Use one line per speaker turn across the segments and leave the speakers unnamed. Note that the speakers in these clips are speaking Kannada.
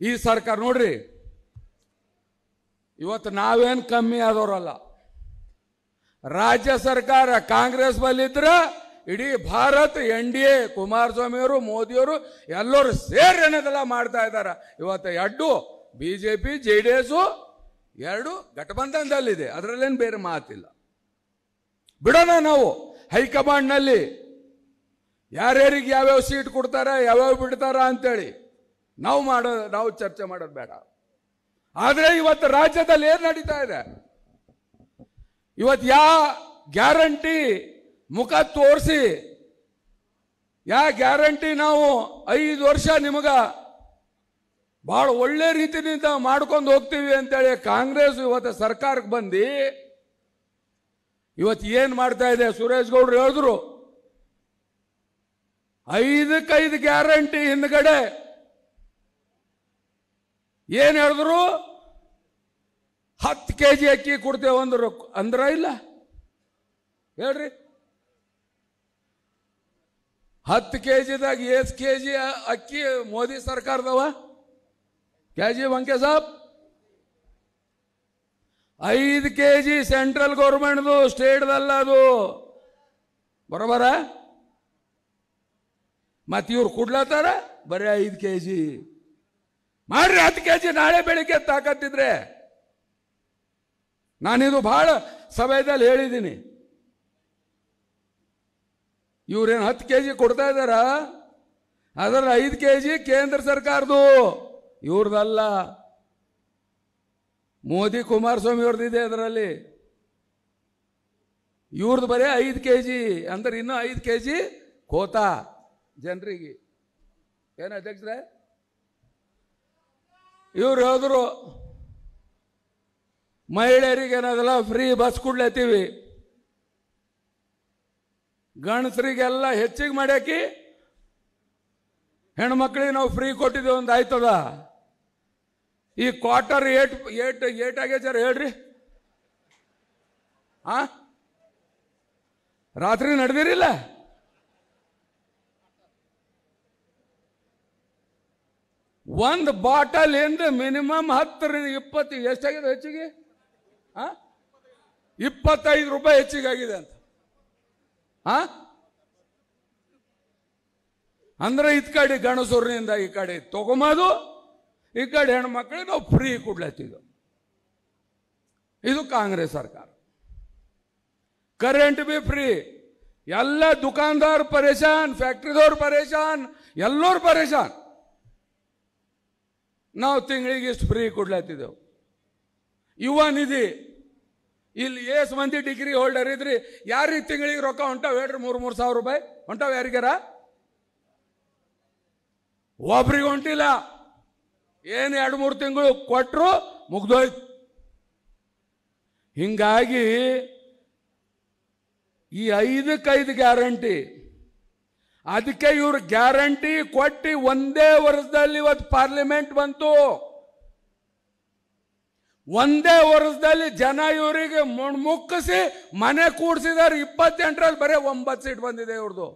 ಈ ಸರ್ಕಾರ ನೋಡ್ರಿ, ಇವತ್ತು ನಾವೇನು ಕಮ್ಮಿ ಆದವರಲ್ಲ. ರಾಜ್ಯ ಸರ್ಕಾರ ಕಾಂಗ್ರೆಸ್ ಬಲ್ಲಿದ್ರ ಇಡೀ ಭಾರತ NDA ಕುಮಾರಸ್ವಾಮಿ ಅವರು ಮೋದಿಯವರು ಎಲ್ಲರೂ ಸೇರಿ ಏನದೆಲ್ಲ ಮಾಡ್ತಾ ಇದ್ದಾರೆ. ಇವತ್ತು ಎರಡು BJP JDS ಎರಡು ಗಠಬಂಧನದಲ್ಲಿದೆ, ಅದರಲ್ಲೇನು ಬೇರೆ ಮಾತಿಲ್ಲ. ಬಿಡೋಣ ನಾವು ಹೈಕಮಾಂಡ್ನಲ್ಲಿ ಯಾರ್ಯಾರಿಗೆ ಯಾವ್ಯಾವ ಸೀಟ್ ಕೊಡ್ತಾರ ಯಾವ್ಯಾವ ಬಿಡ್ತಾರ ಅಂತೇಳಿ ನಾವು ಚರ್ಚೆ ಮಾಡೋದು ಬೇಡ. ಆದರೆ ಇವತ್ತು ರಾಜ್ಯದಲ್ಲಿ ಏನು ನಡೀತಾ ಇದೆ, ಇವತ್ತು ಗ್ಯಾರಂಟಿ ಮುಖ ತೋರಿಸಿ ಗ್ಯಾರಂಟಿ ನಾವು 5 ವರ್ಷ ನಿಮಗ ಬಹಳ ಒಳ್ಳೆ ರೀತಿಯಿಂದ ಮಾಡ್ಕೊಂಡು ಹೋಗ್ತೀವಿ ಅಂತೇಳಿ ಕಾಂಗ್ರೆಸ್ ಇವತ್ತು ಸರ್ಕಾರಕ್ಕೆ ಬಂದು ಇವತ್ತು ಏನು ಮಾಡ್ತಾ ಇದೆ, ಸುರೇಶ್ ಗೌಡ್ರು ಹೇಳಿದ್ರು 5 ಗ್ಯಾರಂಟಿ ಹಿಂದ್ಗಡೆ ಏನು ಹೇಳಿದ್ರು, 10 kg ಅಕ್ಕಿ ಕೊಡ್ತೇವೆ ಅಂದ್ರ ಇಲ್ಲ ಹೇಳ್ರಿ. 10 kgದಾಗ ಎಷ್ಟು kg ಅಕ್ಕಿ ಮೋದಿ ಸರ್ಕಾರದವ kg ಬಂಕೆ ಸಾಬ್? 5 kg ಸೆಂಟ್ರಲ್ ಗೌರ್ಮೆಂಟ್ದು, ಸ್ಟೇಟ್ದಲ್ಲ ಅದು, ಬರೋಬರ? ಮತ್ತೆ ಇವ್ರು ಕೊಡ್ಲತ್ತಾರ ಬರೀ 5 kg ಮಾಡ್ರಿ. 10 kg ನಾಳೆ ಬೆಳಿಗ್ಗೆ ತಾಕತ್ತಿದ್ರೆ, ನಾನಿದು ಬಹಳ ಸಭೆಯಲ್ಲಿ ಹೇಳಿದ್ದೀನಿ. ಇವ್ರೇನು 10 kg ಕೊಡ್ತಾ ಇದ್ದಾರ, ಅದರ 5 kg ಕೇಂದ್ರ ಸರ್ಕಾರದು, ಇವ್ರದಲ್ಲ. ಮೋದಿ ಕುಮಾರಸ್ವಾಮಿ ಅವ್ರದ್ದಿದೆ ಅದರಲ್ಲಿ, ಇವ್ರದ್ದು ಬರೀ 5 kg ಅಂದ್ರೆ ಇನ್ನೂ 5 kg ಕೋತಾ ಜನರಿಗೆ. ಏನು ಅಧ್ಯಕ್ಷರೇ, ಇವ್ರು ಹೇಳಿದ್ರು ಮಹಿಳೆಯರಿಗೆ ಏನದಲ್ಲ ಫ್ರೀ ಬಸ್ ಕೊಡ್ಲತ್ತೀವಿ, ಗಂಡಸರಿಗೆಲ್ಲ ಹೆಚ್ಚಿಗೆ ಮಾಡ್ಯಾಕಿ ಹೆಣ್ಮಕ್ಳಿಗೆ ನಾವು ಫ್ರೀ ಕೊಟ್ಟಿದ್ದೇವೆ ಒಂದು ಆಯ್ತದ. ಈ ಕ್ವಾರ್ಟರ್ ಏಟ್ ಆಗೇಚಾರ ಹೇಳ್ರಿ. ರಾತ್ರಿ ನಡೆದಿರಿಲ್ಲ, ಒಂದು ಬಾಟಲ್ ಎಂದು ಮಿನಿಮಮ್ 10 20 ಎಷ್ಟಾಗಿದೆ ಹೆಚ್ಚಿಗೆ? 25 ರೂಪಾಯಿ ಹೆಚ್ಚಿಗೆ ಆಗಿದೆ ಅಂತ. ಅಂದ್ರೆ ಇದ್ ಕಡೆ ಗಣಸೂರಿನಿಂದ ಈ ಕಡೆ ತಗೊಂಬದು, ಈ ಕಡೆ ಹೆಣ್ಮಕ್ಳಿಗೆ ನಾವು ಫ್ರೀ ಕೊಡ್ಲತ್ತಿದ್ದು. ಇದು ಕಾಂಗ್ರೆಸ್ ಸರ್ಕಾರ. ಕರೆಂಟ್ ಬಿ ಫ್ರೀ, ಎಲ್ಲ ದುಕಾನ್ದಾರ್ ಪರೇಶಾನ್, ಫ್ಯಾಕ್ಟ್ರಿದವ್ರು ಪರೇಶಾನ್, ಎಲ್ಲರೂ ಪರೇಶಾನ್. ನಾವು ತಿಂಗಳಿಗೆ ಇಷ್ಟು ಫ್ರೀ ಕೊಡ್ಲತ್ತಿದ್ದೆವು. ಯುವ ನಿಧಿ, ಇಲ್ಲಿ ಎಷ್ಟು ಮಂದಿ ಡಿಗ್ರಿ ಹೋಲ್ಡರ್ ಇದ್ರಿ, ಯಾರಿಗೆ ತಿಂಗಳಿಗೆ ರೊಕ್ಕ ಹೊಂಟಾವ್ ಹೇಳ್ರಿ? 3 ಸಾವಿರ ರೂಪಾಯಿ ಹೊಂಟಾವ್ ಯಾರಿಗಾರ? ಒಬ್ರಿಗೆ ಹೊಂಟಿಲ್ಲ. ಏನು 2-3 ತಿಂಗಳು ಕೊಟ್ಟರು ಮುಗ್ದೋಯ್ತು. ಹಿಂಗಾಗಿ ಈ 5 ಗ್ಯಾರಂಟಿ, ಅದಕ್ಕೆ ಇವ್ರು ಗ್ಯಾರಂಟಿ ಕೊಟ್ಟು ಒಂದೇ ವರ್ಷದಲ್ಲಿ ಇವತ್ತು ಪಾರ್ಲಿಮೆಂಟ್ ಬಂತು. ಒಂದೇ ವರ್ಷದಲ್ಲಿ ಜನ ಇವರಿಗೆ ಮುಕ್ಕಿಸಿ ಮನೆ ಕೂಡಿಸಿದಾರೆ. 28ರಲ್ಲಿ ಬರೀ 9 ಸೀಟ್ ಬಂದಿದೆ ಇವ್ರದ್ದು,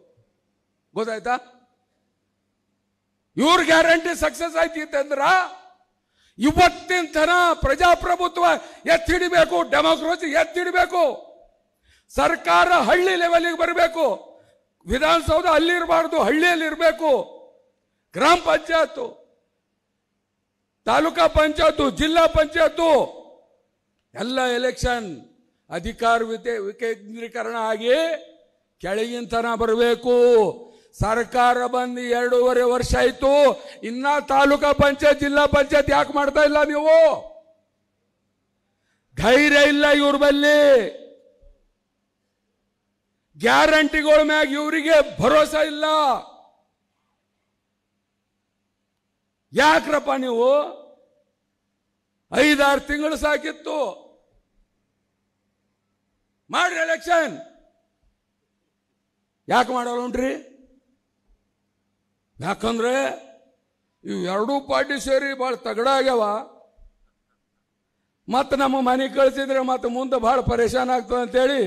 ಗೊತ್ತಾಯ್ತಾ? ಇವ್ರ ಗ್ಯಾರಂಟಿ ಸಕ್ಸಸ್ ಆಯ್ತಿತ್ತಂದ್ರ ಇವತ್ತಿನ ತನ ಪ್ರಜಾಪ್ರಭುತ್ವ ಎತ್ತಿಡಬೇಕು, ಡೆಮೋಕ್ರಸಿ ಎತ್ತಿಡಬೇಕು. ಸರ್ಕಾರ ಹಳ್ಳಿ ಲೆವೆಲ್ಗೆ ಬರಬೇಕು. ವಿಧಾನಸೌಧ ಅಲ್ಲಿರಬಾರ್ದು, ಹಳ್ಳಿಯಲ್ಲಿ ಇರಬೇಕು. ಗ್ರಾಮ ಪಂಚಾಯತ್, ತಾಲೂಕಾ ಪಂಚಾಯತ್, ಜಿಲ್ಲಾ ಪಂಚಾಯತ್ ಎಲ್ಲ ಎಲೆಕ್ಷನ್ ಅಧಿಕಾರ ವಿಕೇಂದ್ರೀಕರಣ ಆಗಿ ಕೆಳಗಿನ ತನ ಬರಬೇಕು. ಸರ್ಕಾರ ಬಂದು 2.5 ವರ್ಷ ಆಯ್ತು, ಇನ್ನ ತಾಲೂಕಾ ಪಂಚಾಯತ್ ಜಿಲ್ಲಾ ಪಂಚಾಯತ್ ಯಾಕೆ ಮಾಡ್ತಾ ಇಲ್ಲ ನೀವು? ಧೈರ್ಯ ಇಲ್ಲ ಇವ್ರ ಬಲ್ಲಿ. ಗ್ಯಾರಂಟಿಗಳ ಮ್ಯಾಗ ಇವರಿಗೆ ಭರೋಸಾ ಇಲ್ಲ. ಯಾಕ್ರಪ್ಪ ನೀವು 5-6 ತಿಂಗಳು ಸಾಕಿತ್ತು, ಮಾಡ್ರಿ ಎಲೆಕ್ಷನ್. ಯಾಕೆ ಮಾಡಲ್ಲ ಉಂಟ್ರಿ? ಯಾಕಂದ್ರೆ ಇವು ಎರಡೂ ಪಾರ್ಟಿ ಸೇರಿ ಭಾಳ ತಗಡ ಆಗ್ಯಾವ. ಮತ್ತೆ ನಮ್ಮ ಮನೆಗೆ ಕಳಿಸಿದ್ರೆ ಮತ್ತೆ ಮುಂದೆ ಭಾಳ ಪರೇಶಾನ್ ಆಗ್ತದೆ ಅಂತೇಳಿ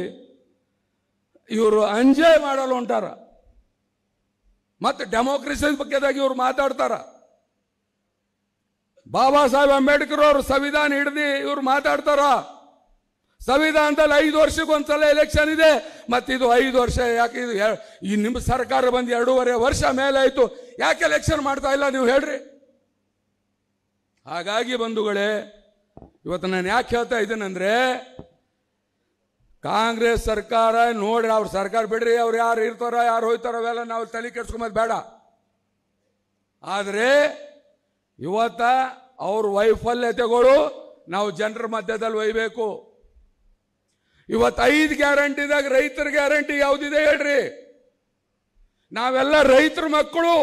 ಇವರು ಎಂಜಾಯ್ ಮಾಡಲು ಹೊಂಟಾರ. ಮತ್ತೆ ಡೆಮೋಕ್ರಸಿ ಬಗ್ಗೆದಾಗ ಇವ್ರು ಮಾತಾಡ್ತಾರ. ಬಾಬಾ ಸಾಹೇಬ್ ಅಂಬೇಡ್ಕರ್ ಅವರು ಸಂವಿಧಾನ ಹಿಡ್ದು ಇವ್ರು ಮಾತಾಡ್ತಾರ. ಸಂವಿಧಾನದಲ್ಲಿ 5 ವರ್ಷಕ್ಕೊಂದ್ಸಲ ಎಲೆಕ್ಷನ್ ಇದೆ, ಮತ್ತಿದು 5 ವರ್ಷ ಯಾಕೆ? ಇದು ಈ ನಿಮ್ಮ ಸರ್ಕಾರ ಬಂದು 2.5 ವರ್ಷ ಮೇಲೆ ಆಯ್ತು, ಯಾಕೆ ಎಲೆಕ್ಷನ್ ಮಾಡ್ತಾ ಇಲ್ಲ ನೀವು ಹೇಳ್ರಿ? ಹಾಗಾಗಿ ಬಂಧುಗಳೇ, ಇವತ್ತು ನಾನು ಯಾಕೆ ಹೇಳ್ತಾ ಇದ್ದೇನೆಂದ್ರೆ, ಕಾಂಗ್ರೆಸ್ ಸರ್ಕಾರ ನೋಡ್ರಿ, ಅವ್ರ ಸರ್ಕಾರ ಬಿಡ್ರಿ, ಅವ್ರು ಯಾರು ಇರ್ತಾರ ಯಾರು ಹೋಯ್ತಾರ ಅವೆಲ್ಲ ನಾವು ತಲೆ ಕೆಡ್ಸ್ಕೊಂಬದ್ ಬೇಡ. ಆದರೆ ಇವತ್ತ ಅವ್ರ ವೈಫಲ್ಯತೆಗಳು ನಾವು ಜನರ ಮಧ್ಯದಲ್ಲಿ ಒಯ್ಬೇಕು. ಇವತ್ತು 5 ಗ್ಯಾರಂಟಿದಾಗ ರೈತರ ಗ್ಯಾರಂಟಿ ಯಾವುದಿದೆ ಹೇಳ್ರಿ? ನಾವೆಲ್ಲ ರೈತರ ಮಕ್ಕಳು.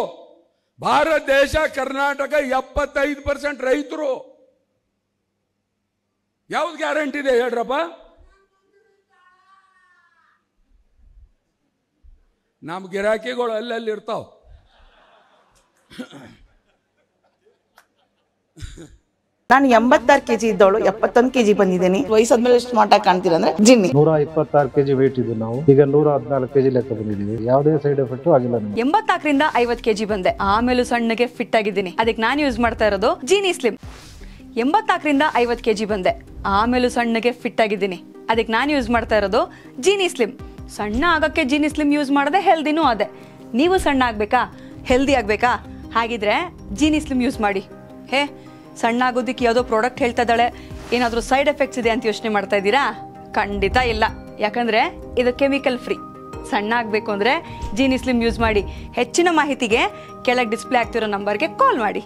ಭಾರತ ದೇಶ, ಕರ್ನಾಟಕ 75% ರೈತರು. ಯಾವ್ದು ಗ್ಯಾರಂಟಿ ಇದೆ ಹೇಳ್ರಪ್ಪ? ನಮ್ಮ ಗಿರಾಕಿಗಳು ಅಲ್ಲಲ್ಲಿ ಇರ್ತಾವ.
ನಾನು 86 kg ಇದ್ದವಳು 71 kg ಬಂದಿದ್ದೀನಿ. ವಯಸ್ಸಾದ್ಮೇಲೆ ಸ್ಮಾರ್ಟ್ ಆಗಿ ಕಾಣ್ತೀರ ಅಂದ್ರೆ ಜಿನ್ನಿ.
126 kg ವೇಟ್ ಇದೆ. ನಾವು ಈಗ 114 kg ಲೆಕ್ಕ ಬಂದಿದ್ದೀವಿ. ಯಾವುದೇ ಸೈಡ್ ಎಫೆಕ್ಟ್ ಆಗಿಲ್ಲ.
84ರಿಂದ 50 kg ಬಂದೆ, ಆಮೇಲೆ ಸಣ್ಣಗೆ ಫಿಟ್ ಆಗಿದ್ದೀನಿ. ಅದಕ್ಕೆ ನಾನು ಯೂಸ್ ಮಾಡ್ತಾ ಇರೋದು ಜೀನಿ ಸ್ಲಿಮ್. 84ರಿಂದ 50 kg ಬಂದೆ, ಆಮೇಲೆ ಸಣ್ಣಗೆ ಫಿಟ್ ಆಗಿದ್ದೀನಿ. ಅದಕ್ಕೆ ನಾನು ಯೂಸ್ ಮಾಡ್ತಾ ಇರೋದು ಜೀನಿ ಸ್ಲಿಮ್. ಸಣ್ಣ ಆಗಕ್ಕೆ ಜೀನಿ ಸ್ಲಿಮ್ ಯೂಸ್ ಮಾಡದೆ ಹೆಲ್ದಿನೂ ಅದೇ. ನೀವು ಸಣ್ಣ ಆಗ್ಬೇಕಾ, ಹೆಲ್ದಿ ಆಗ್ಬೇಕಾ? ಹಾಗಿದ್ರೆ ಜೀನಿ ಸ್ಲಿಮ್ ಯೂಸ್ ಮಾಡಿ. ಸಣ್ಣ ಆಗೋದಕ್ಕೆ ಯಾವುದೋ ಪ್ರಾಡಕ್ಟ್ ಹೇಳ್ತಾ ಇದ್ದಾಳೆ, ಏನಾದರೂ ಸೈಡ್ ಎಫೆಕ್ಟ್ಸ್ ಇದೆ ಅಂತ ಯೋಚನೆ ಮಾಡ್ತಾ ಇದ್ದೀರಾ? ಖಂಡಿತ ಇಲ್ಲ, ಯಾಕಂದ್ರೆ ಇದು ಕೆಮಿಕಲ್ ಫ್ರೀ. ಸಣ್ಣ ಆಗಬೇಕು ಅಂದರೆ ಜೀನಿ ಸ್ಲಿಮ್ ಯೂಸ್ ಮಾಡಿ. ಹೆಚ್ಚಿನ ಮಾಹಿತಿಗೆ ಕೆಳಗೆ ಡಿಸ್ಪ್ಲೇ ಆಗ್ತಿರೋ ನಂಬರ್ಗೆ ಕಾಲ್ ಮಾಡಿ.